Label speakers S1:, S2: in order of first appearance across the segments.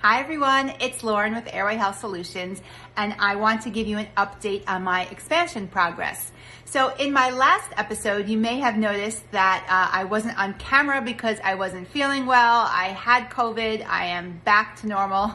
S1: Hi everyone, it's Lauren with Airway Health Solutions, and I want to give you an update on my expansion progress. So in my last episode, you may have noticed that I wasn't on camera because I wasn't feeling well. I had COVID. I am back to normal,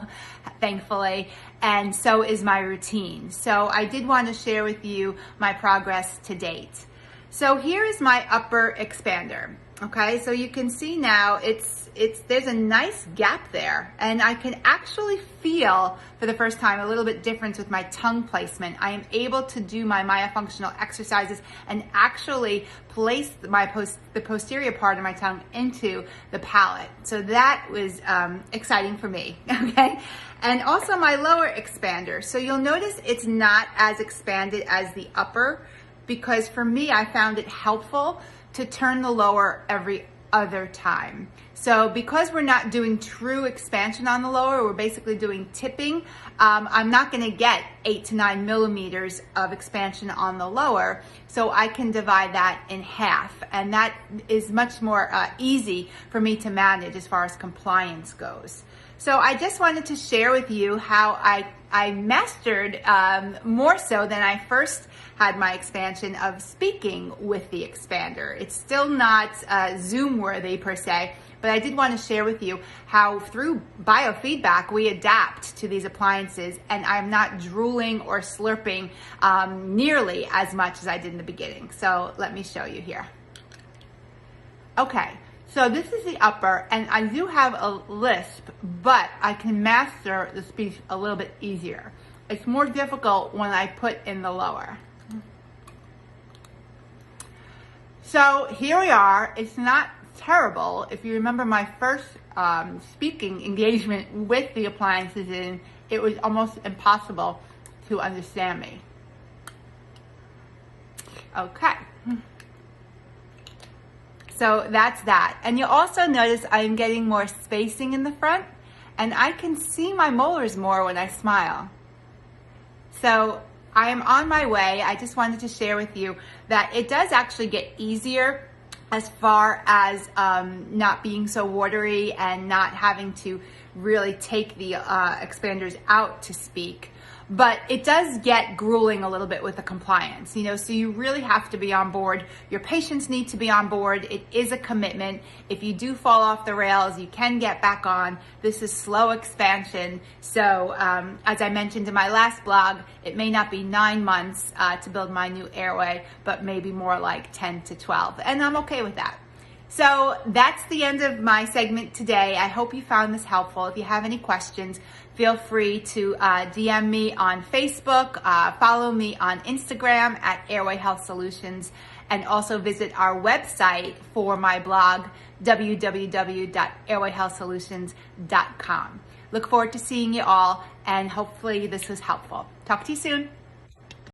S1: thankfully, and so is my routine. So I did want to share with you my progress to date. So here is my upper expander. Okay, so you can see now there's a nice gap there, and I can actually feel for the first time a little bit difference with my tongue placement. I am able to do my myofunctional exercises and actually place the posterior part of my tongue into the palate. So that was exciting for me, okay? And also my lower expander. So you'll notice it's not as expanded as the upper, because for me, I found it helpful to turn the lower every other time. So because we're not doing true expansion on the lower, we're basically doing tipping, I'm not gonna get 8 to 9 millimeters of expansion on the lower, so I can divide that in half, and that is much more easy for me to manage as far as compliance goes. So I just wanted to share with you how I mastered more so than I first had my expansion of speaking with the expander. It's still not Zoom worthy per se, but I did want to share with you how through biofeedback we adapt to these appliances, and I'm not drooling or slurping nearly as much as I did in the beginning. So let me show you here. Okay. So this is the upper, and I do have a lisp, but I can master the speech a little bit easier. It's more difficult when I put in the lower. So here we are. It's not terrible. If you remember my first speaking engagement with the appliances in, it was almost impossible to understand me. Okay. So that's that. And you'll also notice I'm getting more spacing in the front, and I can see my molars more when I smile. So I am on my way. I just wanted to share with you that it does actually get easier as far as not being so watery and not having to really take the expanders out to speak. But it does get grueling a little bit with the compliance, so you really have to be on board. Your patients need to be on board. It is a commitment. If you do fall off the rails, you can get back on. This is slow expansion. So as I mentioned in my last blog, it may not be 9 months to build my new Airway, but maybe more like 10 to 12. And I'm okay with that. So that's the end of my segment today. I hope you found this helpful. If you have any questions, feel free to DM me on Facebook, follow me on Instagram at Airway Health Solutions, and also visit our website for my blog, www.airwayhealthsolutions.com. Look forward to seeing you all, and hopefully this was helpful. Talk to you soon.